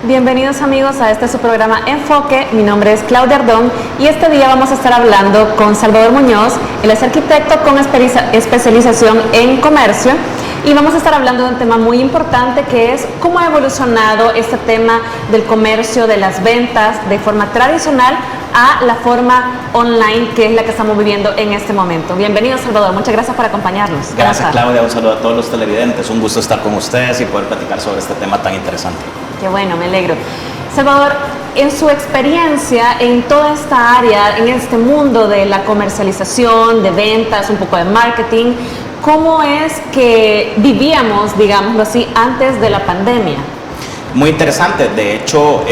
Bienvenidos amigos a su programa Enfoque. Mi nombre es Claudia Ardón y este día vamos a estar hablando con Salvador Muñoz. Él es arquitecto con especialización en comercio y vamos a estar hablando de un tema muy importante que es cómo ha evolucionado este tema del comercio, de las ventas de forma tradicional a la forma online, que es la que estamos viviendo en este momento. Bienvenido, Salvador, muchas gracias por acompañarnos. Gracias, Claudia, un saludo a todos los televidentes, un gusto estar con ustedes y poder platicar sobre este tema tan interesante. Qué bueno, me alegro. Salvador, en su experiencia en toda esta área, en este mundo de la comercialización, de ventas, un poco de marketing, ¿cómo es que vivíamos, digámoslo así, antes de la pandemia? Muy interesante. De hecho,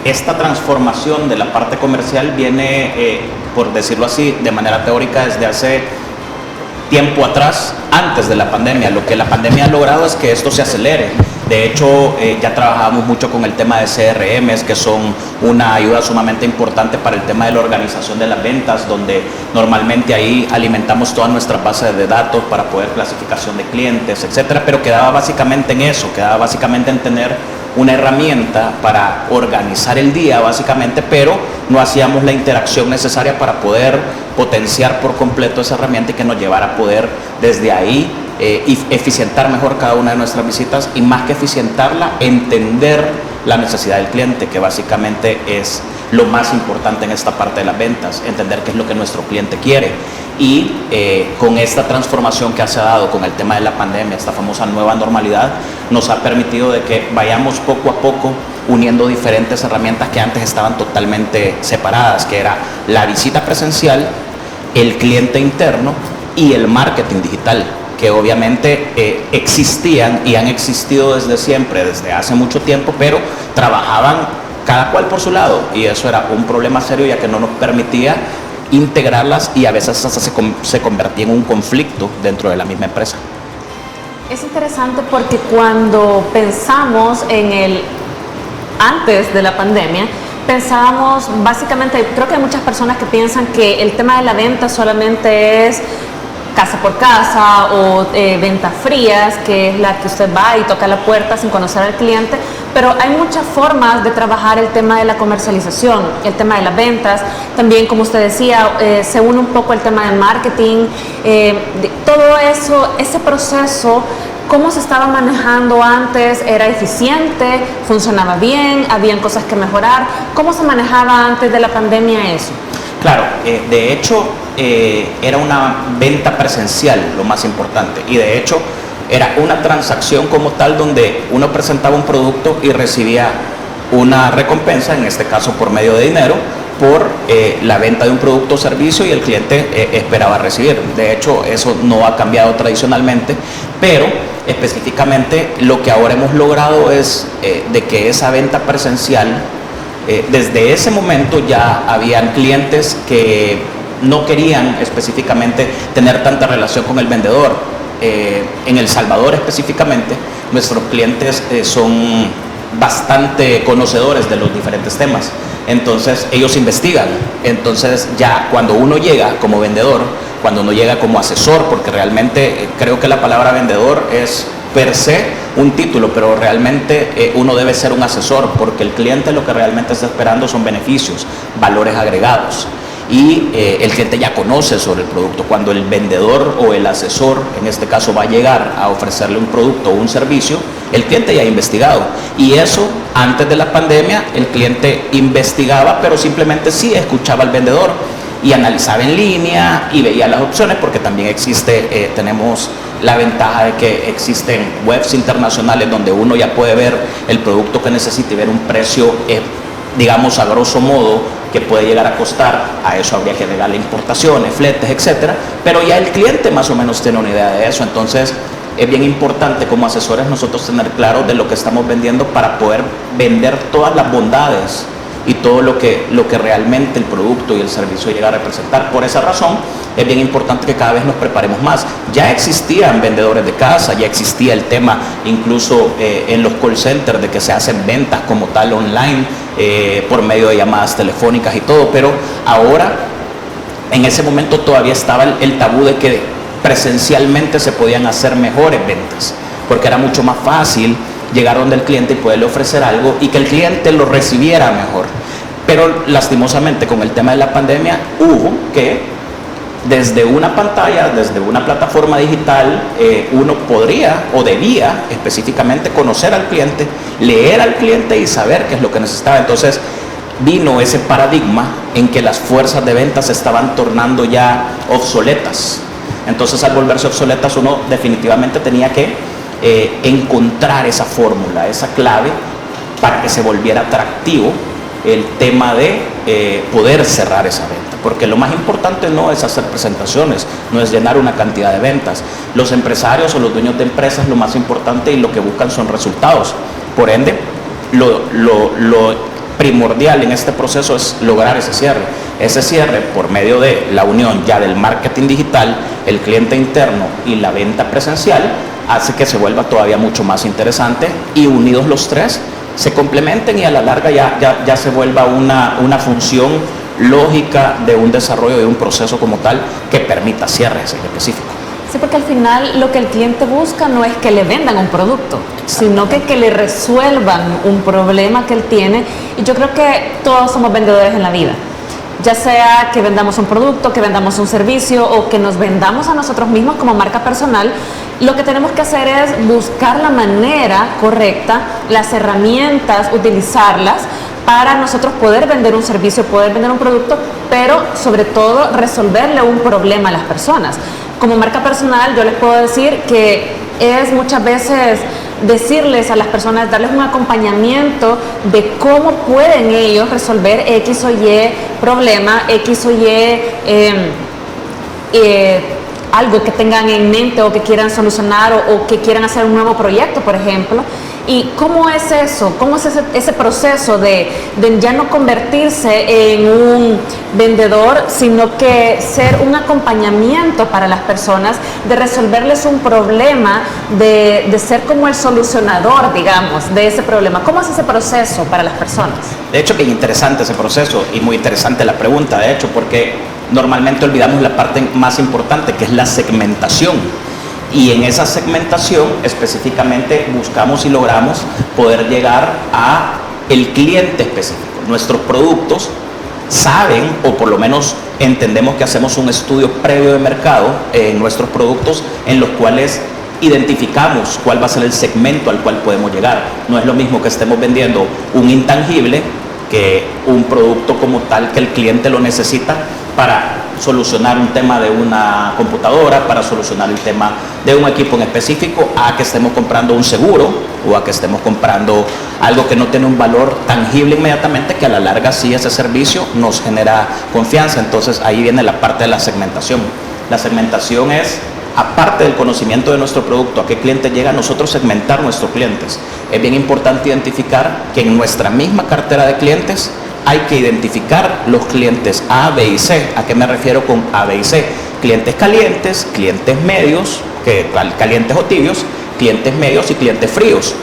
esta transformación de la parte comercial viene, por decirlo así, de manera teórica desde hace tiempo atrás, antes de la pandemia. Lo que la pandemia ha logrado es que esto se acelere. De hecho, ya trabajamos mucho con el tema de CRMs, que son una ayuda sumamente importante para el tema de la organización de las ventas, donde normalmente ahí alimentamos todas nuestras bases de datos para poder clasificación de clientes, etcétera. Pero quedaba básicamente en eso, quedaba básicamente en tener una herramienta para organizar el día, básicamente, pero no hacíamos la interacción necesaria para poder potenciar por completo esa herramienta y que nos llevara a poder desde ahí eficientar mejor cada una de nuestras visitas y, más que eficientarla, entender la necesidad del cliente, que básicamente es lo más importante en esta parte de las ventas, entender qué es lo que nuestro cliente quiere. Y con esta transformación que se ha dado con el tema de la pandemia, esta famosa nueva normalidad, nos ha permitido de que vayamos poco a poco uniendo diferentes herramientas que antes estaban totalmente separadas, que era la visita presencial, el cliente interno y el marketing digital, que obviamente existían y han existido desde siempre, desde hace mucho tiempo, pero trabajaban cada cual por su lado, y eso era un problema serio, ya que no nos permitía integrarlas y a veces hasta se convertía en un conflicto dentro de la misma empresa. Es interesante porque cuando pensamos en el antes de la pandemia, pensábamos básicamente, creo que hay muchas personas que piensan que el tema de la venta solamente es casa por casa o ventas frías, que es la que usted va y toca la puerta sin conocer al cliente, pero hay muchas formas de trabajar el tema de la comercialización, el tema de las ventas, también, como usted decía, se une un poco el tema del marketing, todo eso, ese proceso. ¿Cómo se estaba manejando antes? ¿Era eficiente? ¿Funcionaba bien? ¿Habían cosas que mejorar? ¿Cómo se manejaba antes de la pandemia eso? Claro, de hecho era una venta presencial lo más importante, y de hecho era una transacción como tal donde uno presentaba un producto y recibía una recompensa, en este caso por medio de dinero, por la venta de un producto o servicio, y el cliente esperaba recibir. De hecho, eso no ha cambiado tradicionalmente, pero específicamente lo que ahora hemos logrado es de que esa venta presencial, desde ese momento ya habían clientes que no querían específicamente tener tanta relación con el vendedor. En El Salvador específicamente, nuestros clientes son bastante conocedores de los diferentes temas, entonces ellos investigan. Entonces ya cuando uno llega como vendedor, cuando uno llega como asesor, porque realmente creo que la palabra vendedor es per se un título, pero realmente uno debe ser un asesor, porque el cliente lo que realmente está esperando son beneficios, valores agregados, y el cliente ya conoce sobre el producto. Cuando el vendedor o el asesor, en este caso, va a llegar a ofrecerle un producto o un servicio, el cliente ya ha investigado, y eso antes de la pandemia el cliente investigaba, pero simplemente sí escuchaba al vendedor y analizaba en línea y veía las opciones, porque también existe, tenemos la ventaja de que existen webs internacionales donde uno ya puede ver el producto que necesita y ver un precio, digamos, a grosso modo, que puede llegar a costar. A eso habría que agregarle importaciones, fletes, etcétera, pero ya el cliente más o menos tiene una idea de eso. Entonces es bien importante como asesores nosotros tener claro de lo que estamos vendiendo para poder vender todas las bondades y todo lo que realmente el producto y el servicio llega a representar. Por esa razón es bien importante que cada vez nos preparemos más. Ya existían vendedores de casa, ya existía el tema incluso en los call centers de que se hacen ventas como tal online, por medio de llamadas telefónicas y todo, pero ahora en ese momento todavía estaba el tabú de que presencialmente se podían hacer mejores ventas, porque era mucho más fácil llegar donde el cliente y poderle ofrecer algo y que el cliente lo recibiera mejor. Pero lastimosamente con el tema de la pandemia hubo que desde una pantalla, desde una plataforma digital, uno podría o debía específicamente conocer al cliente, leer al cliente y saber qué es lo que necesitaba. Entonces vino ese paradigma en que las fuerzas de ventas se estaban tornando ya obsoletas. Entonces al volverse obsoletas uno definitivamente tenía que encontrar esa fórmula, esa clave para que se volviera atractivo el tema de poder cerrar esa venta, porque lo más importante no es hacer presentaciones, no es llenar una cantidad de ventas. Los empresarios o los dueños de empresas lo más importante y lo que buscan son resultados. Por ende, lo primordial en este proceso es lograr ese cierre. Ese cierre por medio de la unión ya del marketing digital, el cliente interno y la venta presencial hace que se vuelva todavía mucho más interesante y unidos los tres se complementen y a la larga ya se vuelva una función lógica de un desarrollo de un proceso como tal que permita cierres en específico. Sí, porque al final lo que el cliente busca no es que le vendan un producto, sino que le resuelvan un problema que él tiene. Y yo creo que todos somos vendedores en la vida, ya sea que vendamos un producto, que vendamos un servicio o que nos vendamos a nosotros mismos como marca personal. Lo que tenemos que hacer es buscar la manera correcta, las herramientas, utilizarlas para nosotros poder vender un servicio, poder vender un producto, pero sobre todo resolverle un problema a las personas. Como marca personal yo les puedo decir que es muchas veces decirles a las personas, darles un acompañamiento de cómo pueden ellos resolver X o Y problema, X o Y algo que tengan en mente o que quieran solucionar o que quieran hacer un nuevo proyecto, por ejemplo. ¿Y cómo es eso? ¿Cómo es ese proceso de ya no convertirse en un vendedor, sino que ser un acompañamiento para las personas, de resolverles un problema, de ser como el solucionador, digamos, de ese problema? ¿Cómo es ese proceso para las personas? De hecho, bien interesante ese proceso y muy interesante la pregunta, de hecho, porque normalmente olvidamos la parte más importante, que es la segmentación. Y en esa segmentación específicamente buscamos y logramos poder llegar a el cliente específico. Nuestros productos saben, o por lo menos entendemos que hacemos un estudio previo de mercado en nuestros productos, en los cuales identificamos cuál va a ser el segmento al cual podemos llegar. No es lo mismo que estemos vendiendo un intangible que un producto como tal que el cliente lo necesita para solucionar un tema de una computadora, para solucionar el tema de un equipo en específico, a que estemos comprando un seguro o a que estemos comprando algo que no tiene un valor tangible inmediatamente, que a la larga sí ese servicio nos genera confianza. Entonces ahí viene la parte de la segmentación. La segmentación es, aparte del conocimiento de nuestro producto, a qué cliente llega, nosotros segmentar nuestros clientes. Es bien importante identificar que en nuestra misma cartera de clientes hay que identificar los clientes A, B y C. ¿A qué me refiero con A, B y C? Clientes calientes, clientes medios, calientes o tibios, clientes medios y clientes fríos.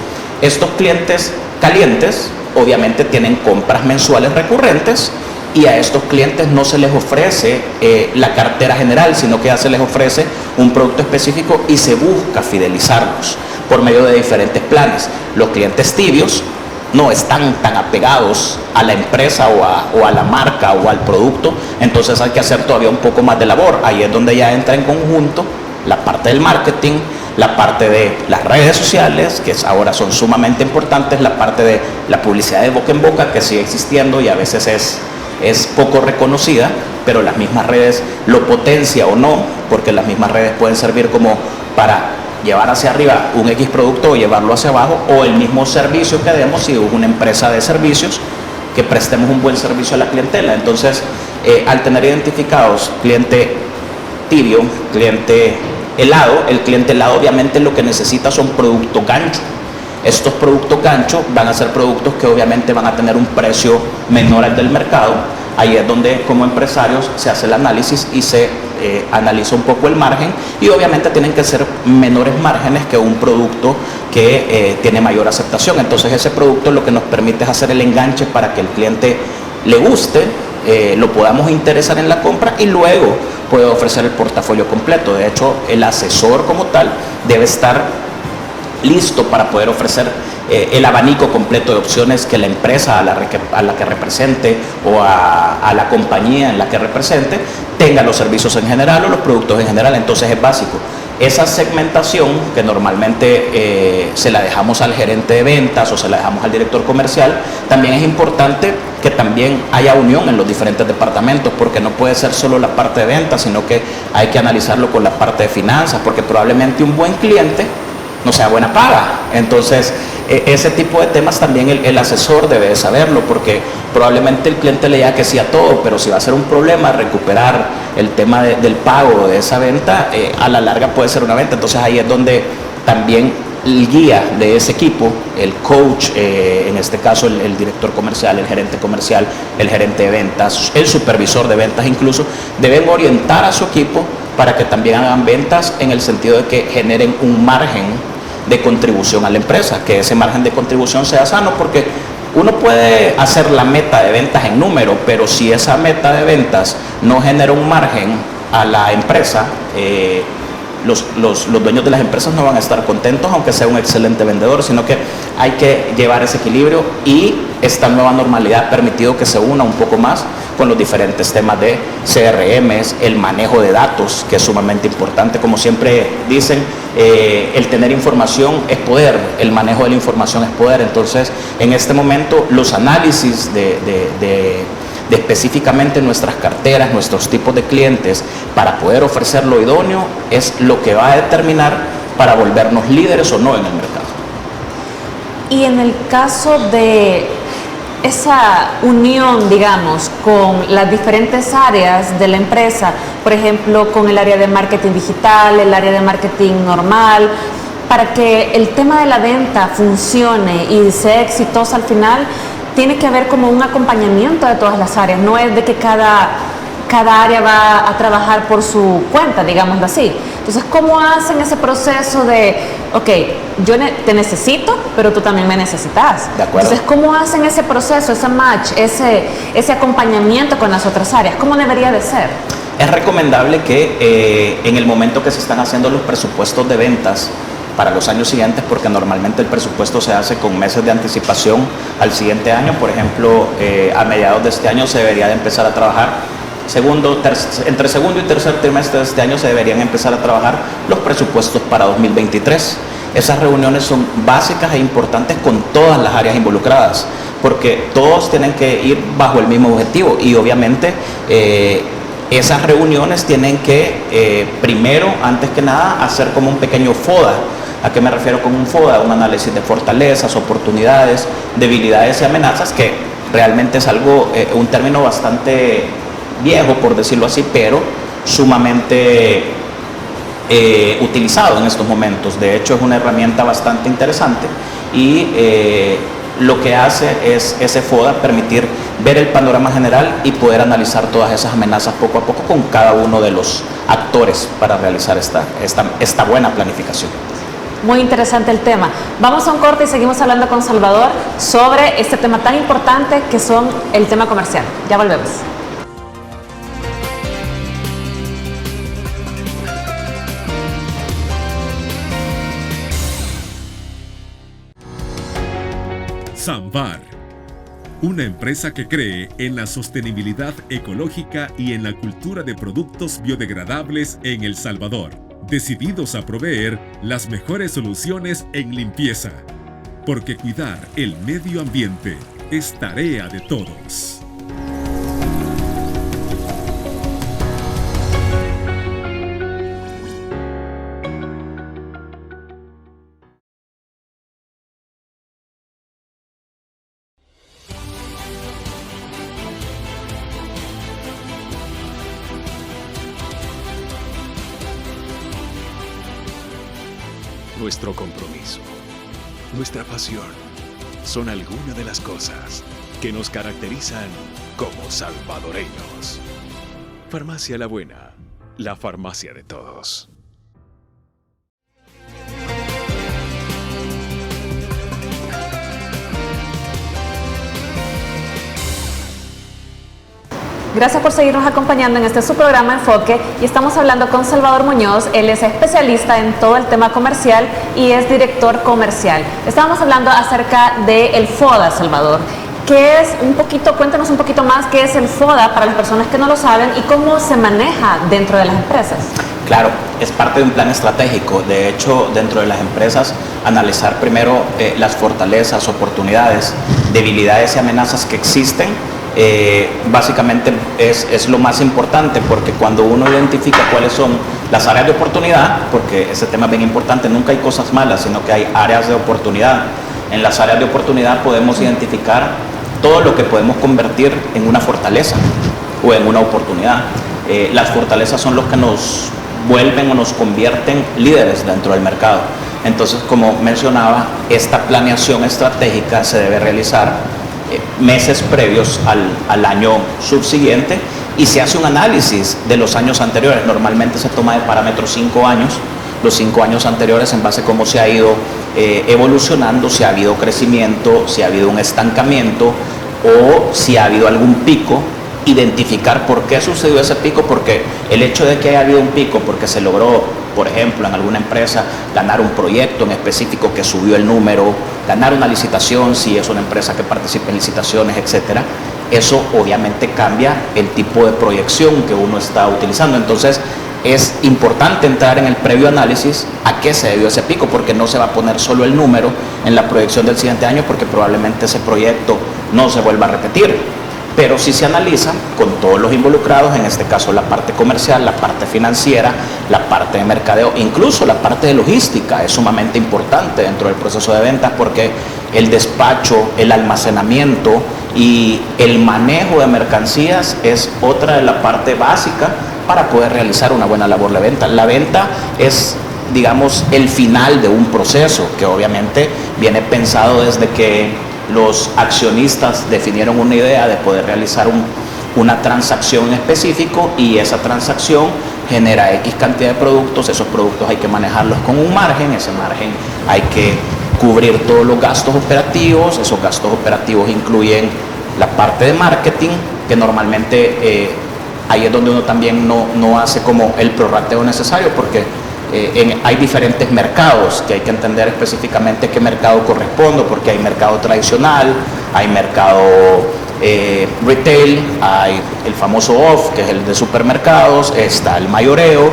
Estos clientes calientes obviamente tienen compras mensuales recurrentes y a estos clientes no se les ofrece la cartera general, sino que ya se les ofrece un producto específico y se busca fidelizarlos por medio de diferentes planes. Los clientes tibios no están tan apegados a la empresa o a la marca o al producto, entonces hay que hacer todavía un poco más de labor. Ahí es donde ya entra en conjunto la parte del marketing, la parte de las redes sociales, que ahora son sumamente importantes, la parte de la publicidad de boca en boca, que sigue existiendo y a veces es poco reconocida, pero las mismas redes lo potencia o no, porque las mismas redes pueden servir como para llevar hacia arriba un X producto o llevarlo hacia abajo, o el mismo servicio que demos si es una empresa de servicios, que prestemos un buen servicio a la clientela. Entonces, al tener identificados cliente tibio, cliente helado, el cliente helado obviamente lo que necesita son productos gancho. Estos productos gancho van a ser productos que obviamente van a tener un precio menor al del mercado. Ahí es donde como empresarios se hace el análisis y se analiza un poco el margen, y obviamente tienen que ser menores márgenes que un producto que tiene mayor aceptación. Entonces ese producto lo que nos permite es hacer el enganche para que el cliente le guste, lo podamos interesar en la compra y luego puede ofrecer el portafolio completo. De hecho, el asesor como tal debe estar listo para poder ofrecer el abanico completo de opciones que la empresa a la que represente o a la compañía en la que represente tenga los servicios en general o los productos en general. Entonces es básico. Esa segmentación que normalmente se la dejamos al gerente de ventas o se la dejamos al director comercial, también es importante que también haya unión en los diferentes departamentos, porque no puede ser solo la parte de ventas, sino que hay que analizarlo con la parte de finanzas, porque probablemente un buen cliente no sea buena paga. Entonces, ese tipo de temas también el asesor debe de saberlo, porque probablemente el cliente le diga que sí a todo, pero si va a ser un problema recuperar el tema del pago de esa venta, a la larga puede ser una venta. Entonces ahí es donde también el guía de ese equipo, el coach, en este caso el director comercial, el gerente de ventas, el supervisor de ventas incluso, deben orientar a su equipo para que también hagan ventas en el sentido de que generen un margen de contribución a la empresa, que ese margen de contribución sea sano, porque uno puede hacer la meta de ventas en número, pero si esa meta de ventas no genera un margen a la empresa, los dueños de las empresas no van a estar contentos, aunque sea un excelente vendedor, sino que hay que llevar ese equilibrio, y esta nueva normalidad ha permitido que se una un poco más con los diferentes temas de CRMs, el manejo de datos, que es sumamente importante. Como siempre dicen, el tener información es poder, el manejo de la información es poder. Entonces, en este momento, los análisis de específicamente nuestras carteras, nuestros tipos de clientes, para poder ofrecer lo idóneo, es lo que va a determinar para volvernos líderes o no en el mercado. Y en el caso de esa unión, digamos, con las diferentes áreas de la empresa, por ejemplo, con el área de marketing digital, el área de marketing normal, para que el tema de la venta funcione y sea exitosa al final, tiene que haber como un acompañamiento de todas las áreas. No es de que cada área va a trabajar por su cuenta, digámoslo así. Entonces, ¿cómo hacen ese proceso de, ok, yo te necesito, pero tú también me necesitas? De acuerdo. Entonces, ¿cómo hacen ese proceso, ese match, ese acompañamiento con las otras áreas? ¿Cómo debería de ser? Es recomendable que en el momento que se están haciendo los presupuestos de ventas para los años siguientes, porque normalmente el presupuesto se hace con meses de anticipación al siguiente año. Por ejemplo, a mediados de este año se debería de empezar a trabajar, entre segundo y tercer trimestre de este año se deberían empezar a trabajar los presupuestos para 2023. Esas reuniones son básicas e importantes con todas las áreas involucradas, porque todos tienen que ir bajo el mismo objetivo, y obviamente esas reuniones tienen que, primero, antes que nada, hacer como un pequeño FODA. ¿A qué me refiero con un FODA? Un análisis de fortalezas, oportunidades, debilidades y amenazas, que realmente es algo, un término bastante viejo, por decirlo así, pero sumamente utilizado en estos momentos. De hecho, es una herramienta bastante interesante, y lo que hace es ese FODA permitir ver el panorama general y poder analizar todas esas amenazas poco a poco con cada uno de los actores para realizar esta buena planificación. Muy interesante el tema. Vamos a un corte y seguimos hablando con Salvador sobre este tema tan importante que son el tema comercial. Ya volvemos. Samvar, una empresa que cree en la sostenibilidad ecológica y en la cultura de productos biodegradables en El Salvador, decididos a proveer las mejores soluciones en limpieza, porque cuidar el medio ambiente es tarea de todos. Nuestro compromiso, nuestra pasión, son algunas de las cosas que nos caracterizan como salvadoreños. Farmacia La Buena, la farmacia de todos. Gracias por seguirnos acompañando en este su programa Enfoque, y estamos hablando con Salvador Muñoz. Él es especialista en todo el tema comercial y es director comercial. Estábamos hablando acerca del FODA, Salvador. ¿Qué es cuéntanos un poquito más qué es el FODA para las personas que no lo saben y cómo se maneja dentro de las empresas? Claro, es parte de un plan estratégico. De hecho, dentro de las empresas, analizar primero las fortalezas, oportunidades, debilidades y amenazas que existen, básicamente es lo más importante, porque cuando uno identifica cuáles son las áreas de oportunidad, porque ese tema es bien importante, nunca hay cosas malas, sino que hay áreas de oportunidad. En las áreas de oportunidad podemos identificar todo lo que podemos convertir en una fortaleza o en una oportunidad. Las fortalezas son los que nos vuelven o nos convierten líderes dentro del mercado. Entonces, como mencionaba, esta planeación estratégica se debe realizar meses previos al año subsiguiente, y se hace un análisis de los años anteriores. Normalmente se toma de parámetros 5 años, los 5 años anteriores, en base a cómo se ha ido evolucionando, si ha habido crecimiento, si ha habido un estancamiento o si ha habido algún pico. Identificar por qué sucedió ese pico, porque el hecho de que haya habido un pico, porque se logró, por ejemplo, en alguna empresa ganar un proyecto en específico que subió el número, ganar una licitación, si es una empresa que participa en licitaciones, etcétera, eso obviamente cambia el tipo de proyección que uno está utilizando. Entonces, es importante entrar en el previo análisis a qué se debió ese pico, porque no se va a poner solo el número en la proyección del siguiente año, porque probablemente ese proyecto no se vuelva a repetir. Pero sí se analiza con todos los involucrados, en este caso la parte comercial, la parte financiera, la parte de mercadeo, incluso la parte de logística es sumamente importante dentro del proceso de ventas, porque el despacho, el almacenamiento y el manejo de mercancías es otra de la parte básica para poder realizar una buena labor de venta. La venta es, digamos, el final de un proceso que obviamente viene pensado desde que los accionistas definieron una idea de poder realizar una transacción en específico, y esa transacción genera X cantidad de productos. Esos productos hay que manejarlos con un margen, ese margen hay que cubrir todos los gastos operativos. Esos gastos operativos incluyen la parte de marketing, que normalmente ahí es donde uno también no hace como el prorrateo necesario, porque hay diferentes mercados que hay que entender específicamente qué mercado corresponde, porque hay mercado tradicional, hay mercado retail, hay el famoso off, que es el de supermercados, está el mayoreo,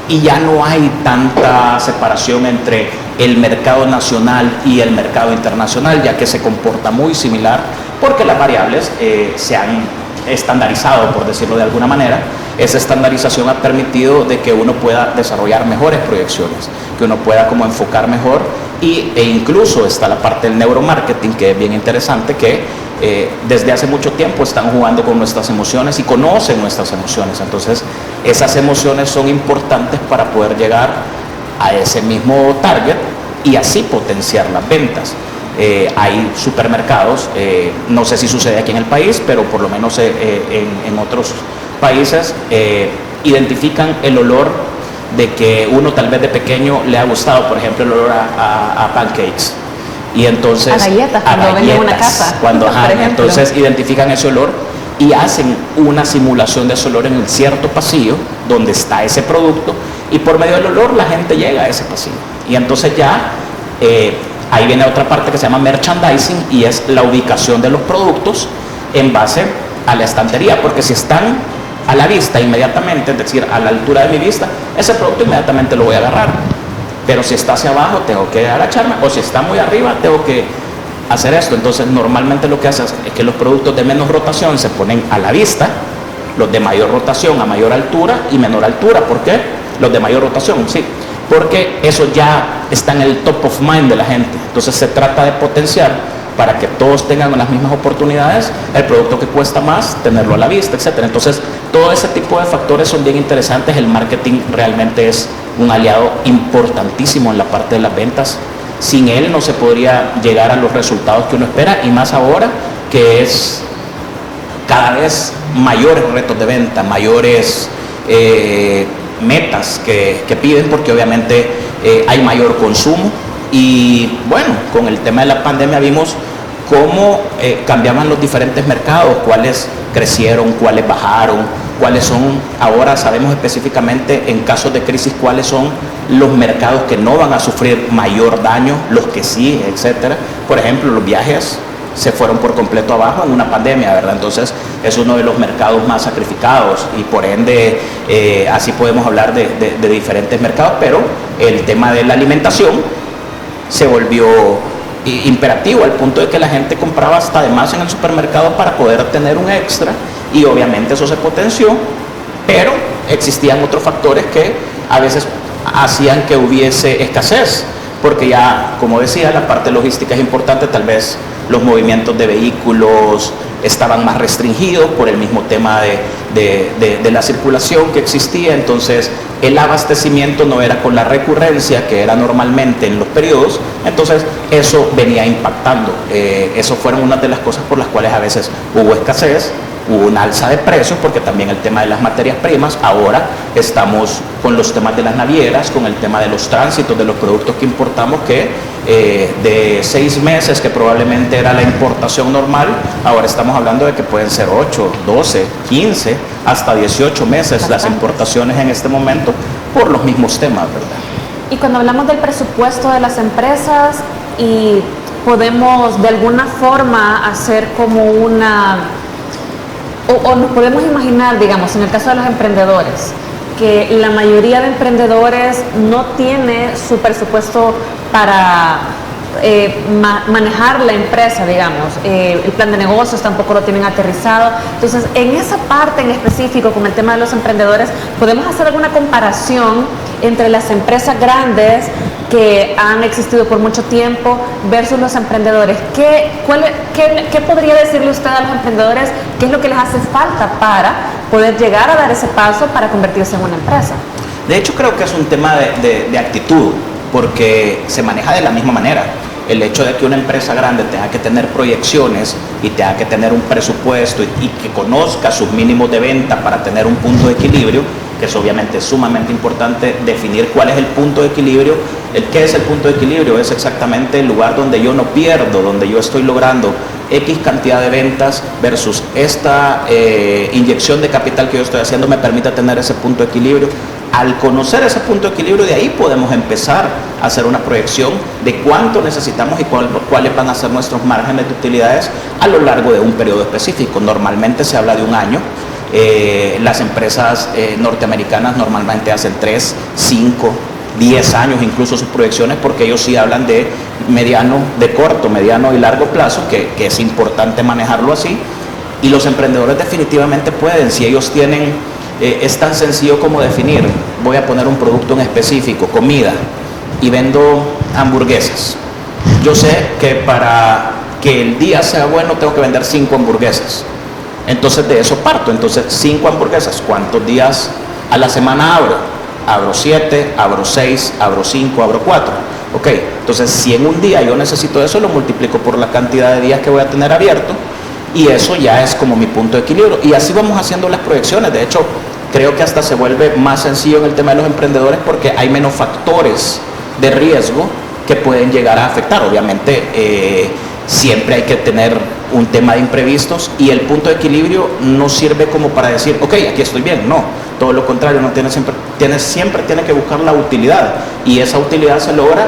y ya no hay tanta separación entre el mercado nacional y el mercado internacional, ya que se comporta muy similar, porque las variables se han estandarizado, por decirlo de alguna manera. Esa estandarización ha permitido de que uno pueda desarrollar mejores proyecciones, que uno pueda como enfocar mejor, e incluso está la parte del neuromarketing, que es bien interesante, que desde hace mucho tiempo están jugando con nuestras emociones y conocen nuestras emociones. Entonces, esas emociones son importantes para poder llegar a ese mismo target y así potenciar las ventas. Hay supermercados, no sé si sucede aquí en el país, pero por lo menos en otros países identifican el olor de que uno tal vez de pequeño le ha gustado, por ejemplo, el olor a pancakes. Y entonces a galletas, cuando venden una casa, entonces identifican ese olor y hacen una simulación de ese olor en un cierto pasillo donde está ese producto, y por medio del olor la gente llega a ese pasillo. Y entonces ya ahí viene otra parte que se llama merchandising, y es la ubicación de los productos en base a la estantería, porque si están a la vista inmediatamente, es decir, a la altura de mi vista, ese producto inmediatamente lo voy a agarrar. Pero si está hacia abajo, tengo que agacharme, o si está muy arriba, tengo que hacer esto. Entonces, normalmente lo que hace es que los productos de menos rotación se ponen a la vista, los de mayor rotación a mayor altura y menor altura. ¿Por qué? Los de mayor rotación, sí, porque eso ya está en el top of mind de la gente. Entonces, se trata de potenciar para que todos tengan las mismas oportunidades, el producto que cuesta más, tenerlo a la vista, etcétera. Entonces, todo ese tipo de factores son bien interesantes. El marketing realmente es un aliado importantísimo en la parte de las ventas. Sin él no se podría llegar a los resultados que uno espera, y más ahora que es cada vez mayores retos de venta, mayores metas que piden, porque obviamente hay mayor consumo. Y bueno, con el tema de la pandemia vimos cómo cambiaban los diferentes mercados, cuáles crecieron, cuáles bajaron, cuáles son, ahora sabemos específicamente en casos de crisis cuáles son los mercados que no van a sufrir mayor daño, los que sí, etcétera. Por ejemplo, los viajes se fueron por completo abajo en una pandemia, ¿verdad? Entonces es uno de los mercados más sacrificados y por ende así podemos hablar de diferentes mercados, pero el tema de la alimentación se volvió imperativo al punto de que la gente compraba hasta de más en el supermercado para poder tener un extra y obviamente eso se potenció, pero existían otros factores que a veces hacían que hubiese escasez, porque ya, como decía, la parte logística es importante, tal vez los movimientos de vehículos estaban más restringidos por el mismo tema de la circulación que existía, entonces el abastecimiento no era con la recurrencia que era normalmente en los periodos, entonces eso venía impactando. Eso fueron una de las cosas por las cuales a veces hubo escasez, hubo una alza de precios, porque también el tema de las materias primas, ahora estamos con los temas de las navieras, con el tema de los tránsitos de los productos que importamos, que de 6 meses, que probablemente era la importación normal, ahora estamos hablando de que pueden ser 8, 12, 15, hasta 18 meses las importaciones en este momento por los mismos temas, ¿verdad? Y cuando hablamos del presupuesto de las empresas y podemos de alguna forma hacer como una... O nos podemos imaginar, digamos, en el caso de los emprendedores, que la mayoría de emprendedores no tiene su presupuesto para manejar la empresa, digamos, el plan de negocios tampoco lo tienen aterrizado. Entonces, en esa parte en específico, con el tema de los emprendedores, podemos hacer alguna comparación entre las empresas grandes que han existido por mucho tiempo versus los emprendedores. ¿Qué podría decirle usted a los emprendedores? ¿Qué es lo que les hace falta para poder llegar a dar ese paso para convertirse en una empresa? De hecho, creo que es un tema de actitud, porque se maneja de la misma manera. El hecho de que una empresa grande tenga que tener proyecciones y tenga que tener un presupuesto y que conozca sus mínimos de venta para tener un punto de equilibrio, que es obviamente sumamente importante definir cuál es el punto de equilibrio. ¿Qué es el punto de equilibrio? Es exactamente el lugar donde yo no pierdo, donde yo estoy logrando X cantidad de ventas versus esta inyección de capital que yo estoy haciendo me permite tener ese punto de equilibrio. Al conocer ese punto de equilibrio, de ahí podemos empezar a hacer una proyección de cuánto necesitamos y cuáles van a ser nuestros márgenes de utilidades a lo largo de un periodo específico. Normalmente se habla de un año. Las empresas norteamericanas normalmente hacen 3, 5, 10 años incluso sus proyecciones, porque ellos sí hablan de corto, mediano y largo plazo, que es importante manejarlo así. Y los emprendedores definitivamente pueden, si ellos tienen... es tan sencillo como definir, voy a poner un producto en específico, comida, y vendo hamburguesas. Yo sé que para que el día sea bueno tengo que vender 5 hamburguesas. Entonces de eso parto. Entonces 5 hamburguesas, ¿cuántos días a la semana abro? Abro 7, abro 6, abro 5, abro 4. Ok, entonces si en un día yo necesito eso, lo multiplico por la cantidad de días que voy a tener abierto, y eso ya es como mi punto de equilibrio. Y así vamos haciendo las proyecciones. De hecho, creo que hasta se vuelve más sencillo en el tema de los emprendedores, porque hay menos factores de riesgo que pueden llegar a afectar. Obviamente siempre hay que tener un tema de imprevistos, y el punto de equilibrio no sirve como para decir, ok, aquí estoy bien. No, todo lo contrario, siempre tiene que buscar la utilidad, y esa utilidad se logra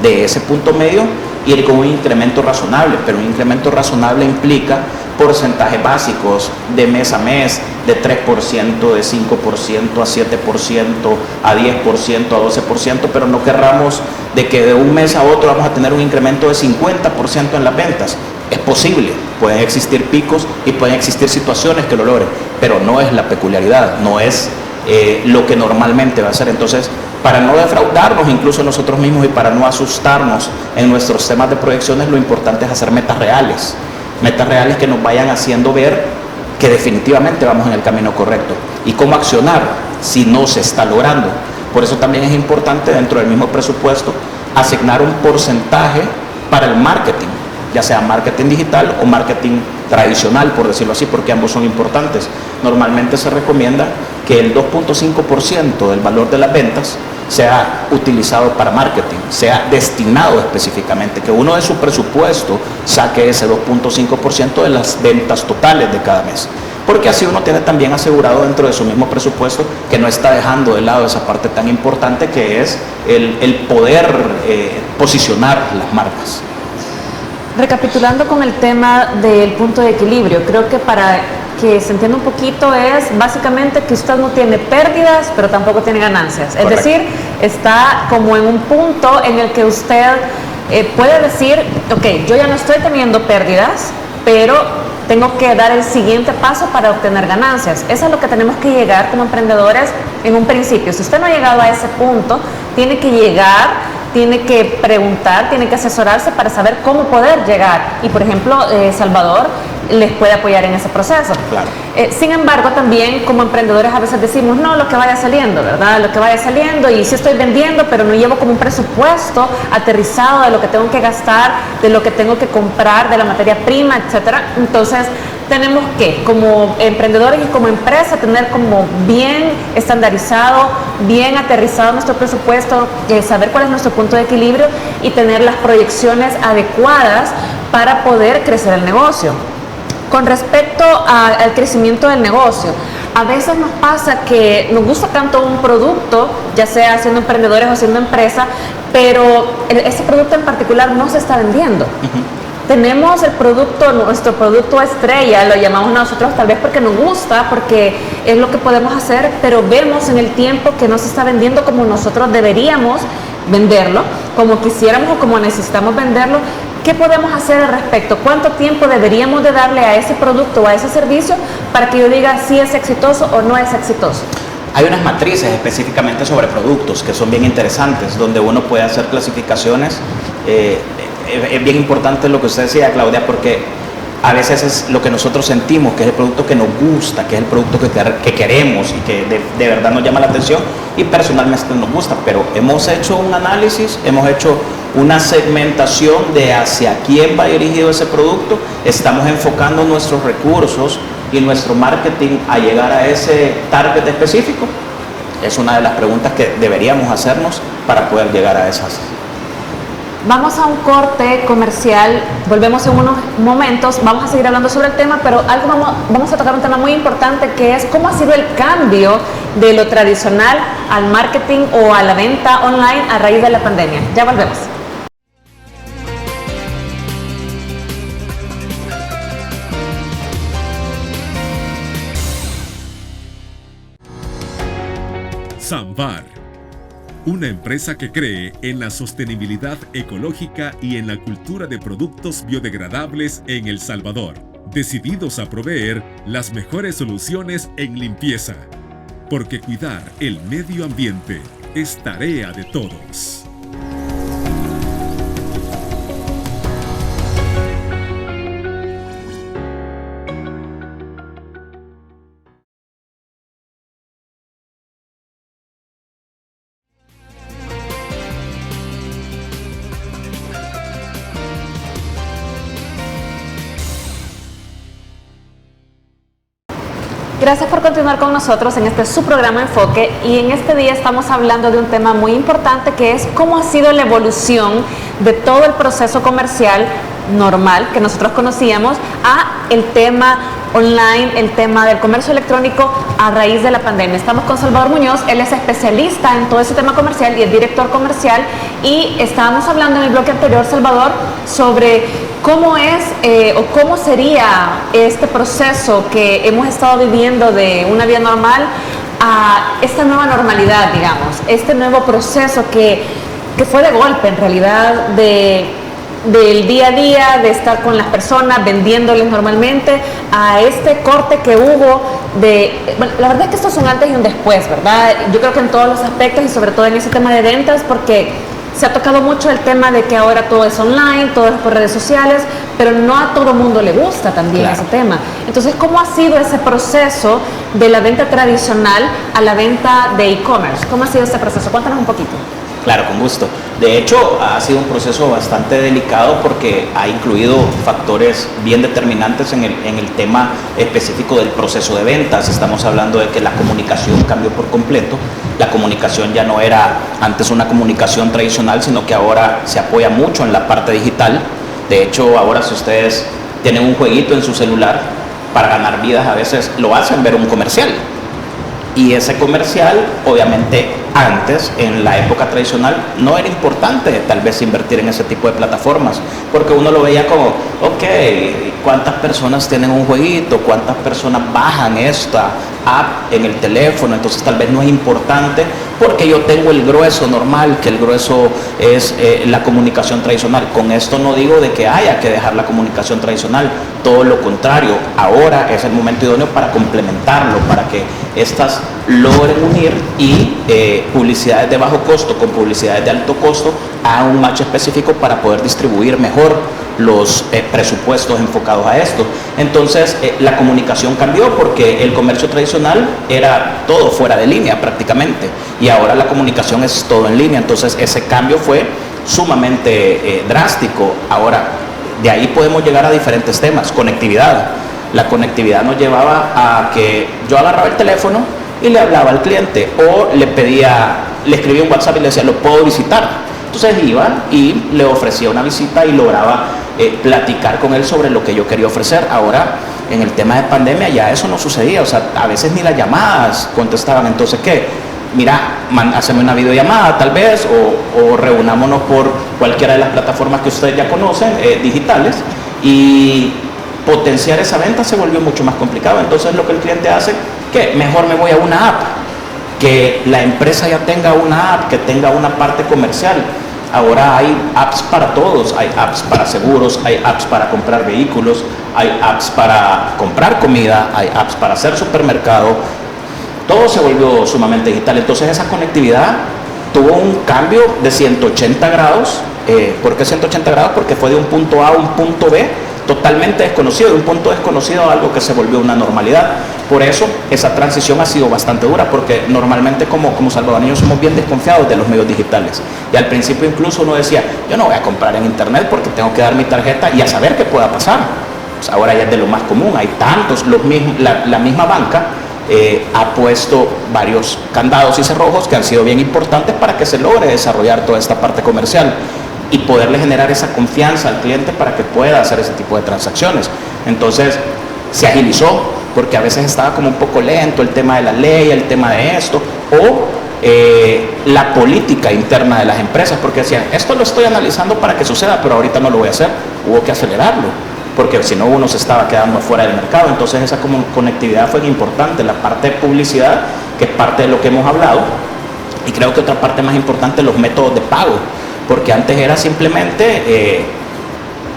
de ese punto medio, ir con un incremento razonable, pero un incremento razonable implica porcentajes básicos de mes a mes, de 3%, de 5%, a 7%, a 10%, a 12%, pero no querramos de que de un mes a otro vamos a tener un incremento de 50% en las ventas. Es posible, pueden existir picos y pueden existir situaciones que lo logren, pero no es la peculiaridad, no es lo que normalmente va a ser. Entonces, para no defraudarnos incluso nosotros mismos y para no asustarnos en nuestros temas de proyecciones, lo importante es hacer metas reales que nos vayan haciendo ver que definitivamente vamos en el camino correcto, y cómo accionar si no se está logrando. Por eso también es importante, dentro del mismo presupuesto, asignar un porcentaje para el marketing, ya sea marketing digital o marketing tradicional, por decirlo así, porque ambos son importantes. Normalmente se recomienda que el 2.5% del valor de las ventas sea utilizado para marketing, sea destinado específicamente, que uno de su presupuesto saque ese 2.5% de las ventas totales de cada mes. Porque así uno tiene también asegurado dentro de su mismo presupuesto que no está dejando de lado esa parte tan importante que es el poder posicionar las marcas. Recapitulando con el tema del punto de equilibrio, creo que para que se entienda un poquito es básicamente que usted no tiene pérdidas, pero tampoco tiene ganancias. Correcto. Es decir, está como en un punto en el que usted puede decir, ok, yo ya no estoy teniendo pérdidas, pero tengo que dar el siguiente paso para obtener ganancias. Eso es lo que tenemos que llegar como emprendedores en un principio. Si usted no ha llegado a ese punto, tiene que llegar, tiene que preguntar, tiene que asesorarse para saber cómo poder llegar. Y por ejemplo, Salvador les puede apoyar en ese proceso. Claro. Sin embargo, también como emprendedores a veces decimos, no, lo que vaya saliendo, ¿verdad? Lo que vaya saliendo, y sí estoy vendiendo, pero no llevo como un presupuesto aterrizado de lo que tengo que gastar, de lo que tengo que comprar, de la materia prima, etcétera. Entonces, tenemos que, como emprendedores y como empresa, tener como bien estandarizado, bien aterrizado nuestro presupuesto, saber cuál es nuestro punto de equilibrio y tener las proyecciones adecuadas para poder crecer el negocio. Con respecto al crecimiento del negocio, a veces nos pasa que nos gusta tanto un producto, ya sea siendo emprendedores o siendo empresa, pero ese producto en particular no se está vendiendo. Tenemos el producto, nuestro producto estrella, lo llamamos nosotros tal vez porque nos gusta, porque es lo que podemos hacer, pero vemos en el tiempo que no se está vendiendo como nosotros deberíamos venderlo, como quisiéramos o como necesitamos venderlo. ¿Qué podemos hacer al respecto? ¿Cuánto tiempo deberíamos de darle a ese producto o a ese servicio para que yo diga si es exitoso o no es exitoso? Hay unas matrices específicamente sobre productos que son bien interesantes, donde uno puede hacer clasificaciones. Es bien importante lo que usted decía, Claudia, porque a veces es lo que nosotros sentimos, que es el producto que nos gusta, que es el producto que queremos y que de verdad nos llama la atención y personalmente nos gusta, pero hemos hecho un análisis, hemos hecho una segmentación de hacia quién va dirigido ese producto, estamos enfocando nuestros recursos y nuestro marketing a llegar a ese target específico. Es una de las preguntas que deberíamos hacernos para poder llegar a esas. Vamos a un corte comercial, volvemos en unos momentos, vamos a seguir hablando sobre el tema, pero vamos a tocar un tema muy importante que es cómo ha sido el cambio de lo tradicional al marketing o a la venta online a raíz de la pandemia. Ya volvemos. Samvar, una empresa que cree en la sostenibilidad ecológica y en la cultura de productos biodegradables en El Salvador, decididos a proveer las mejores soluciones en limpieza, porque cuidar el medio ambiente es tarea de todos. Gracias por continuar con nosotros en este su programa Enfoque, y en este día estamos hablando de un tema muy importante que es cómo ha sido la evolución de todo el proceso comercial normal que nosotros conocíamos a el tema online, el tema del comercio electrónico a raíz de la pandemia. Estamos con Salvador Muñoz, él es especialista en todo ese tema comercial y es director comercial, y estábamos hablando en el bloque anterior, Salvador, sobre cómo es o cómo sería este proceso que hemos estado viviendo de una vida normal a esta nueva normalidad, digamos, este nuevo proceso que fue de golpe en realidad del día a día, de estar con las personas, vendiéndoles normalmente, a este corte que hubo bueno, la verdad es que esto es un antes y un después, ¿verdad? Yo creo que en todos los aspectos y sobre todo en ese tema de ventas, porque se ha tocado mucho el tema de que ahora todo es online, todo es por redes sociales, pero no a todo mundo le gusta también Claro. ese tema. Entonces, ¿cómo ha sido ese proceso de la venta tradicional a la venta de e-commerce? ¿Cómo ha sido ese proceso? Cuéntanos un poquito. Claro, con gusto. De hecho, ha sido un proceso bastante delicado porque ha incluido factores bien determinantes en el tema específico del proceso de ventas. Estamos hablando de que la comunicación cambió por completo. La comunicación ya no era antes una comunicación tradicional, sino que ahora se apoya mucho en la parte digital. De hecho, ahora si ustedes tienen un jueguito en su celular, para ganar vidas a veces lo hacen ver un comercial. Y ese comercial, obviamente, antes, en la época tradicional, no era importante tal vez invertir en ese tipo de plataformas, porque uno lo veía como, ok, ¿cuántas personas tienen un jueguito? ¿Cuántas personas bajan esta app en el teléfono? Entonces tal vez no es importante porque yo tengo el grueso normal, que el grueso es la comunicación tradicional. Con esto no digo de que haya que dejar la comunicación tradicional, todo lo contrario, ahora es el momento idóneo para complementarlo, para que estas logren unir y publicidades de bajo costo con publicidades de alto costo a un match específico para poder distribuir mejor los presupuestos enfocados a esto. Entonces la comunicación cambió porque el comercio tradicional era todo fuera de línea prácticamente y ahora la comunicación es todo en línea. Entonces ese cambio fue sumamente drástico. Ahora de ahí podemos llegar a diferentes temas. Conectividad. La conectividad nos llevaba a que yo agarraba el teléfono y le hablaba al cliente o le escribía un WhatsApp y le decía, ¿lo puedo visitar? Entonces iba y le ofrecía una visita y lograba platicar con él sobre lo que yo quería ofrecer. Ahora, en el tema de pandemia ya eso no sucedía, o sea, a veces ni las llamadas contestaban. Entonces, ¿qué? Mira, haceme una videollamada tal vez o reunámonos por cualquiera de las plataformas que ustedes ya conocen, digitales, y potenciar esa venta se volvió mucho más complicado. Entonces lo que el cliente hace, que mejor me voy a una app, que la empresa ya tenga una app, que tenga una parte comercial. Ahora hay apps para todos, hay apps para seguros, hay apps para comprar vehículos, hay apps para comprar comida, hay apps para hacer supermercado. Todo se volvió sumamente digital. Entonces esa conectividad tuvo un cambio de 180 grados. ¿Por qué 180 grados? Porque fue de un punto A a un punto B totalmente desconocido, de un punto desconocido a algo que se volvió una normalidad. Por eso esa transición ha sido bastante dura, porque normalmente como salvadoreños somos bien desconfiados de los medios digitales. Y al principio incluso uno decía, yo no voy a comprar en internet porque tengo que dar mi tarjeta y a saber qué pueda pasar. Pues ahora ya es de lo más común, hay tantos, la misma banca ha puesto varios candados y cerrojos que han sido bien importantes para que se logre desarrollar toda esta parte comercial y poderle generar esa confianza al cliente para que pueda hacer ese tipo de transacciones. Entonces se agilizó porque a veces estaba como un poco lento el tema de la ley, el tema de esto o la política interna de las empresas, porque decían, esto lo estoy analizando para que suceda, pero ahorita no lo voy a hacer. Hubo que acelerarlo porque si no uno se estaba quedando fuera del mercado. Entonces esa conectividad fue importante. La parte de publicidad, que es parte de lo que hemos hablado, y creo que otra parte más importante, los métodos de pago, porque antes era simplemente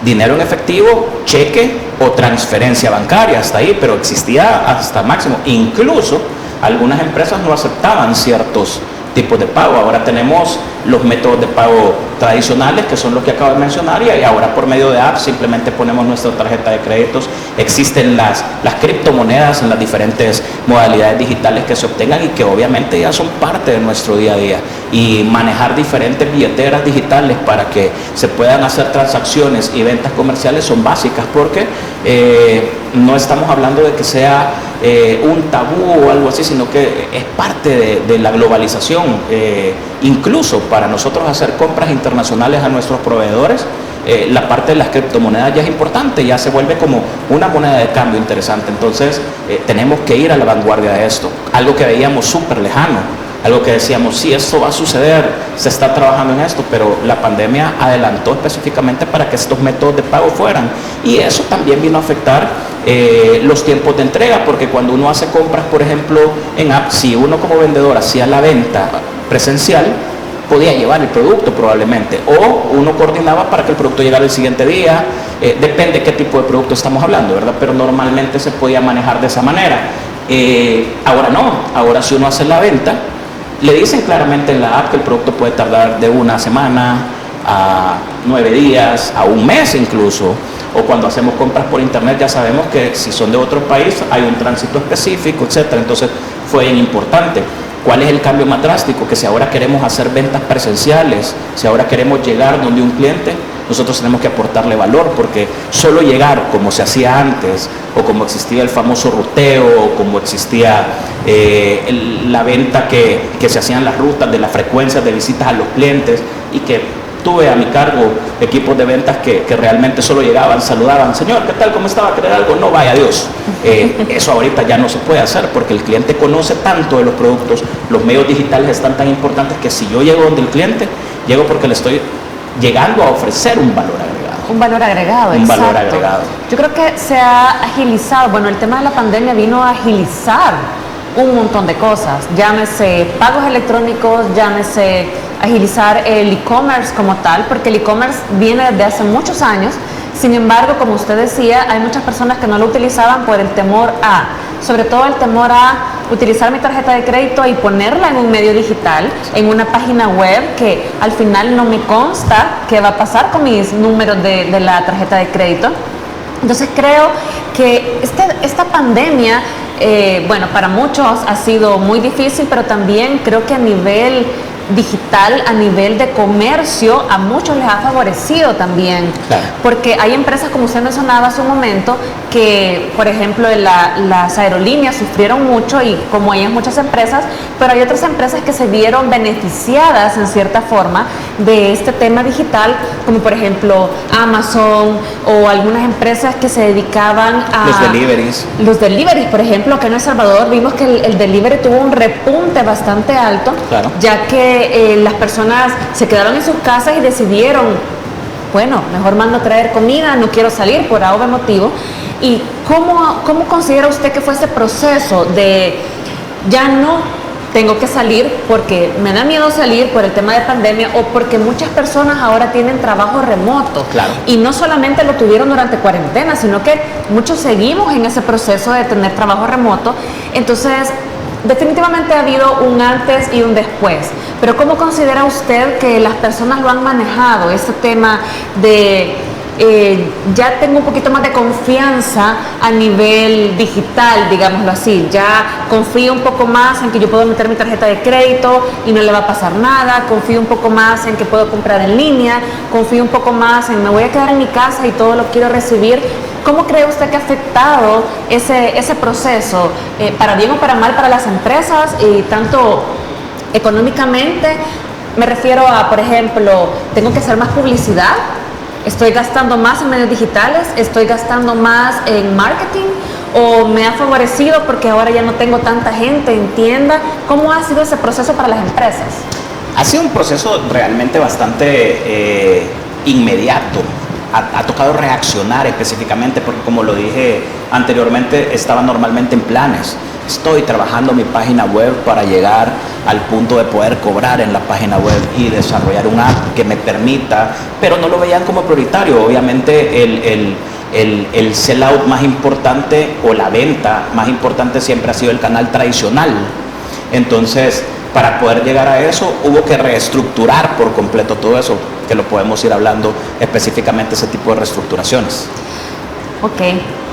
dinero en efectivo, cheque o transferencia bancaria, hasta ahí, pero existía hasta máximo. Incluso algunas empresas no aceptaban ciertos tipos de pago. Ahora tenemos los métodos de pago tradicionales, que son los que acabo de mencionar, y ahora por medio de apps simplemente ponemos nuestra tarjeta de créditos. Existen las criptomonedas en las diferentes modalidades digitales que se obtengan y que obviamente ya son parte de nuestro día a día. Y manejar diferentes billeteras digitales para que se puedan hacer transacciones y ventas comerciales son básicas, porque no estamos hablando de que sea un tabú o algo así, sino que es parte de la globalización. Incluso para nosotros hacer compras internacionales a nuestros proveedores, la parte de las criptomonedas ya es importante, ya se vuelve como una moneda de cambio interesante. Entonces tenemos que ir a la vanguardia de esto, algo que veíamos súper lejano, algo que decíamos, sí, esto va a suceder, se está trabajando en esto, pero la pandemia adelantó específicamente para que estos métodos de pago fueran, y eso también vino a afectar los tiempos de entrega, porque cuando uno hace compras, por ejemplo, en app, si uno como vendedor hacía la venta presencial, podía llevar el producto probablemente, o uno coordinaba para que el producto llegara el siguiente día, depende qué tipo de producto estamos hablando, ¿verdad? Pero normalmente se podía manejar de esa manera. Ahora no, ahora si uno hace la venta, le dicen claramente en la app que el producto puede tardar de 1 semana a 9 días, a 1 mes incluso, o cuando hacemos compras por internet ya sabemos que si son de otro país hay un tránsito específico, etcétera. Entonces fue bien importante. ¿Cuál es el cambio más drástico? Que si ahora queremos hacer ventas presenciales, si ahora queremos llegar donde un cliente, nosotros tenemos que aportarle valor, porque solo llegar como se hacía antes, o como existía el famoso ruteo, o como existía la venta que se hacían las rutas de las frecuencias de visitas a los clientes, y que tuve a mi cargo equipos de ventas que realmente solo llegaban, saludaban, señor, ¿qué tal? ¿Cómo estaba? ¿Querer algo? No, vaya, adiós. Eso ahorita ya no se puede hacer porque el cliente conoce tanto de los productos, los medios digitales están tan importantes que si yo llego donde el cliente, llego porque le estoy llegando a ofrecer un valor agregado. Un valor agregado, un exacto. valor agregado. Yo creo que se ha agilizado, bueno, el tema de la pandemia vino a agilizar un montón de cosas, llámese pagos electrónicos, llámese agilizar el e-commerce como tal, porque el e-commerce viene desde hace muchos años. Sin embargo, como usted decía, hay muchas personas que no lo utilizaban por el temor sobre todo el temor a utilizar mi tarjeta de crédito y ponerla en un medio digital, en una página web que al final no me consta qué va a pasar con mis números de la tarjeta de crédito. Entonces creo que esta pandemia, bueno, para muchos ha sido muy difícil, pero también creo que a nivel digital, a nivel de comercio, a muchos les ha favorecido también. Claro. Porque hay empresas, como usted mencionaba hace un momento, que, por ejemplo, las aerolíneas sufrieron mucho, y como hay en muchas empresas, pero hay otras empresas que se vieron beneficiadas en cierta forma de este tema digital, como por ejemplo Amazon, o algunas empresas que se dedicaban a los deliveries, por ejemplo, acá en El Salvador vimos que el delivery tuvo un repunte bastante alto. Claro. Ya que las personas se quedaron en sus casas y decidieron, bueno, mejor mando a traer comida, no quiero salir por A o B motivo. ¿Y cómo considera usted que fue ese proceso de ya no tengo que salir porque me da miedo salir por el tema de pandemia, o porque muchas personas ahora tienen trabajo remoto? Claro. Y no solamente lo tuvieron durante cuarentena, sino que muchos seguimos en ese proceso de tener trabajo remoto? Entonces, definitivamente ha habido un antes y un después, pero ¿cómo considera usted que las personas lo han manejado, este tema de ya tengo un poquito más de confianza a nivel digital, digámoslo así, ya confío un poco más en que yo puedo meter mi tarjeta de crédito y no le va a pasar nada, confío un poco más en que puedo comprar en línea, confío un poco más en me voy a quedar en mi casa y todo lo quiero recibir? ¿Cómo cree usted que ha afectado ese proceso, para bien o para mal, para las empresas, y tanto económicamente? Me refiero a, por ejemplo, tengo que hacer más publicidad, estoy gastando más en medios digitales, estoy gastando más en marketing, o me ha favorecido porque ahora ya no tengo tanta gente en tienda. ¿Cómo ha sido ese proceso para las empresas? Ha sido un proceso realmente bastante inmediato. Ha tocado reaccionar específicamente porque, como lo dije anteriormente, estaba normalmente en planes. Estoy trabajando mi página web para llegar al punto de poder cobrar en la página web y desarrollar un app que me permita, pero no lo veían como prioritario. Obviamente el sell-out más importante, o la venta más importante, siempre ha sido el canal tradicional. Entonces, para poder llegar a eso, hubo que reestructurar por completo todo eso, que lo podemos ir hablando específicamente, ese tipo de reestructuraciones. Ok,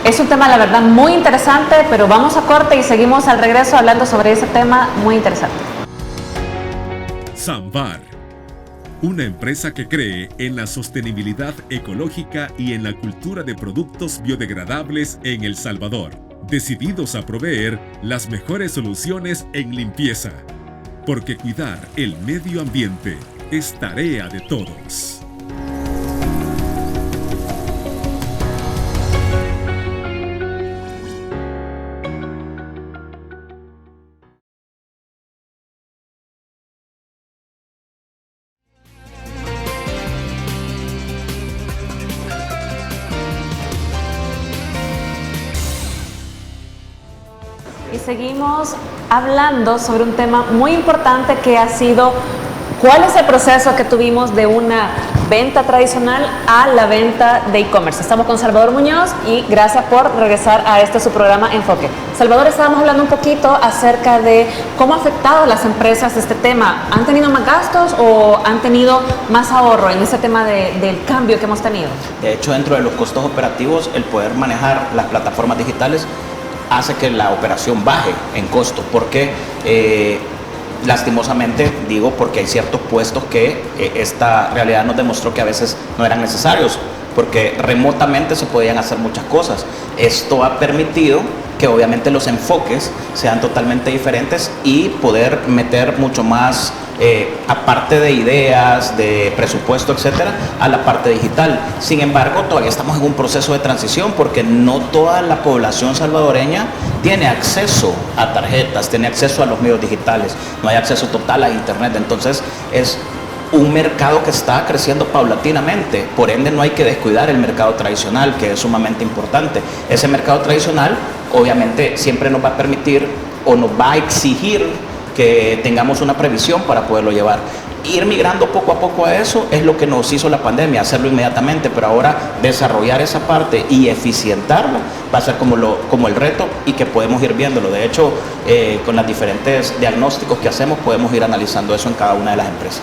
es un tema, la verdad, muy interesante, pero vamos a corte y seguimos al regreso hablando sobre ese tema muy interesante. Samvar, una empresa que cree en la sostenibilidad ecológica y en la cultura de productos biodegradables en El Salvador, decididos a proveer las mejores soluciones en limpieza, porque cuidar el medio ambiente es tarea de todos. Y seguimos hablando sobre un tema muy importante que ha sido cuál es el proceso que tuvimos de una venta tradicional a la venta de e-commerce. Estamos con Salvador Muñoz y gracias por regresar a su programa Enfoque. Salvador, estábamos hablando un poquito acerca de cómo ha afectado a las empresas este tema. ¿Han tenido más gastos o han tenido más ahorro en ese tema del cambio que hemos tenido? De hecho, dentro de los costos operativos, el poder manejar las plataformas digitales hace que la operación baje en costo, porque lastimosamente digo porque hay ciertos puestos que esta realidad nos demostró que a veces no eran necesarios, porque remotamente se podían hacer muchas cosas. Esto ha permitido que obviamente los enfoques sean totalmente diferentes y poder meter mucho más, aparte de ideas, de presupuesto, etcétera, a la parte digital. Sin embargo, todavía estamos en un proceso de transición porque no toda la población salvadoreña tiene acceso a tarjetas, tiene acceso a los medios digitales, no hay acceso total a internet. Entonces es un mercado que está creciendo paulatinamente, por ende no hay que descuidar el mercado tradicional, que es sumamente importante. Ese mercado tradicional obviamente siempre nos va a permitir o nos va a exigir que tengamos una previsión para poderlo llevar. Ir migrando poco a poco a eso es lo que nos hizo la pandemia, hacerlo inmediatamente, pero ahora desarrollar esa parte y eficientarlo va a ser como el reto y que podemos ir viéndolo. De hecho, con los diferentes diagnósticos que hacemos podemos ir analizando eso en cada una de las empresas.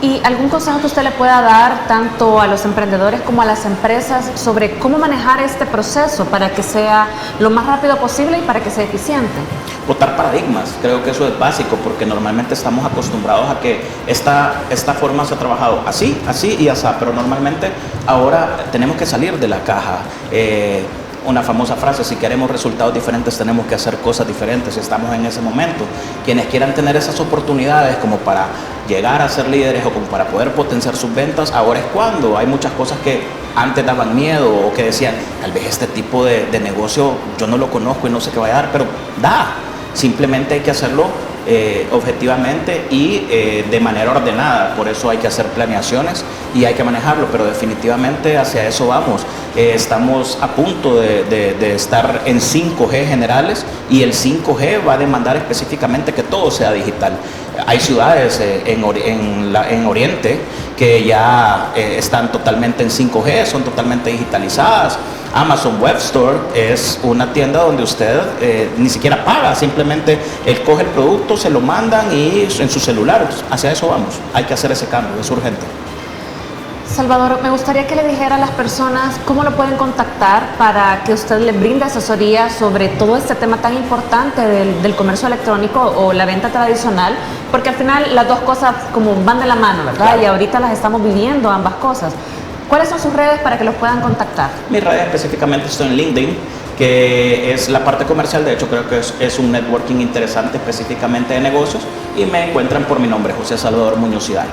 ¿Y algún consejo que usted le pueda dar tanto a los emprendedores como a las empresas sobre cómo manejar este proceso para que sea lo más rápido posible y para que sea eficiente? Botar paradigmas, creo que eso es básico porque normalmente estamos acostumbrados a que esta forma se ha trabajado así y así, pero normalmente ahora tenemos que salir de la caja. Una famosa frase, si queremos resultados diferentes tenemos que hacer cosas diferentes. Estamos en ese momento. Quienes quieran tener esas oportunidades como para llegar a ser líderes o como para poder potenciar sus ventas, ahora es cuando. Hay muchas cosas que antes daban miedo o que decían, tal vez este tipo de negocio yo no lo conozco y no sé qué va a dar, pero da. Simplemente hay que hacerlo objetivamente y de manera ordenada. Por eso hay que hacer planeaciones y hay que manejarlo, pero definitivamente hacia eso vamos. Estamos a punto de estar en 5G generales y el 5G va a demandar específicamente que todo sea digital. Hay ciudades en Oriente que ya están totalmente en 5G, son totalmente digitalizadas. Amazon Web Store es una tienda donde usted ni siquiera paga, simplemente él coge el producto, se lo mandan y en su celular. Hacia eso vamos, hay que hacer ese cambio, es urgente. Salvador, me gustaría que le dijera a las personas cómo lo pueden contactar para que usted les brinde asesoría sobre todo este tema tan importante del comercio electrónico o la venta tradicional, porque al final las dos cosas como van de la mano, ¿verdad? Claro. Y ahorita las estamos viviendo ambas cosas. ¿Cuáles son sus redes para que los puedan contactar? Mis redes específicamente estoy en LinkedIn, que es la parte comercial. De hecho creo que es un networking interesante específicamente de negocios, y me encuentran por mi nombre, José Salvador Muñoz Hidalgo.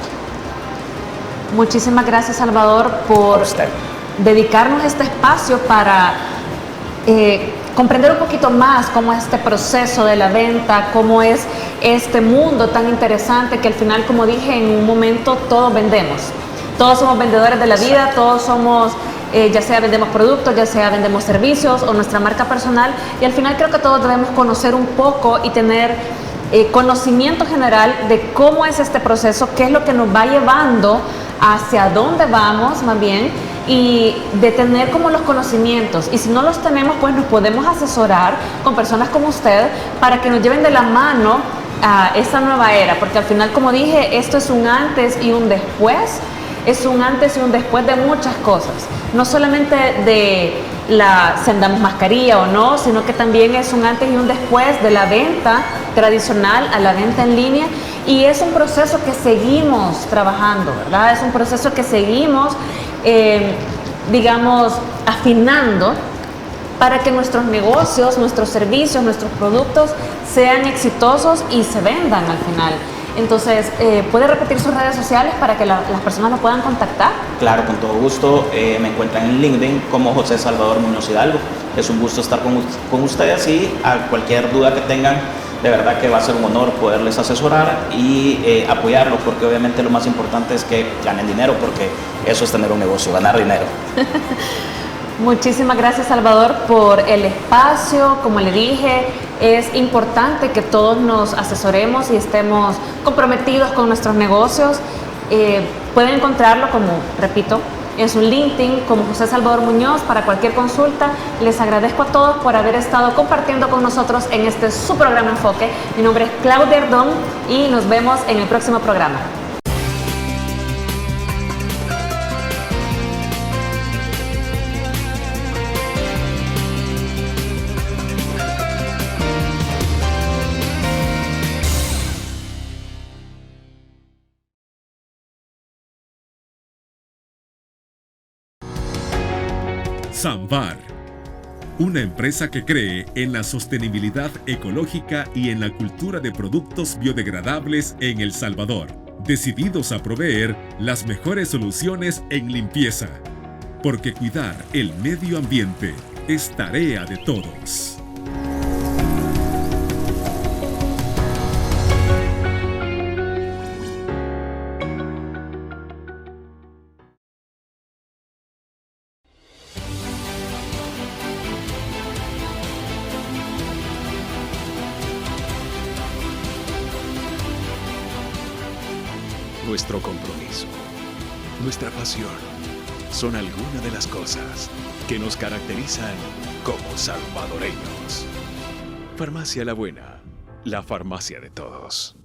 Muchísimas gracias, Salvador, por dedicarnos este espacio para comprender un poquito más cómo es este proceso de la venta, cómo es este mundo tan interesante que al final, como dije en un momento, todos vendemos. Todos somos vendedores de la vida, todos somos, ya sea vendemos productos, ya sea vendemos servicios o nuestra marca personal, y al final creo que todos debemos conocer un poco y tener conocimiento general de cómo es este proceso, qué es lo que nos va llevando, hacia dónde vamos más bien, y de tener como los conocimientos. Y si no los tenemos, pues nos podemos asesorar con personas como usted para que nos lleven de la mano a esta nueva era, porque al final, como dije, esto es un antes y un después. Es un antes y un después de muchas cosas, no solamente de si andamos mascarilla o no, sino que también es un antes y un después de la venta tradicional a la venta en línea, y es un proceso que seguimos trabajando, ¿verdad? Es un proceso que seguimos, digamos, afinando para que nuestros negocios, nuestros servicios, nuestros productos sean exitosos y se vendan al final. Entonces, ¿puede repetir sus redes sociales para que las personas lo puedan contactar? Claro, con todo gusto. Me encuentran en LinkedIn como José Salvador Muñoz Hidalgo. Es un gusto estar con ustedes, y a cualquier duda que tengan, de verdad que va a ser un honor poderles asesorar y apoyarlos, porque obviamente lo más importante es que ganen dinero, porque eso es tener un negocio, ganar dinero. Muchísimas gracias, Salvador, por el espacio. Como le dije, es importante que todos nos asesoremos y estemos comprometidos con nuestros negocios. Pueden encontrarlo, como repito, en su LinkedIn como José Salvador Muñoz para cualquier consulta. Les agradezco a todos por haber estado compartiendo con nosotros en este su programa Enfoque. Mi nombre es Claudia Erdón y nos vemos en el próximo programa. Samvar, una empresa que cree en la sostenibilidad ecológica y en la cultura de productos biodegradables en El Salvador, decididos a proveer las mejores soluciones en limpieza, porque cuidar el medio ambiente es tarea de todos. Nuestro compromiso, nuestra pasión, son algunas de las cosas que nos caracterizan como salvadoreños. Farmacia La Buena, la farmacia de todos.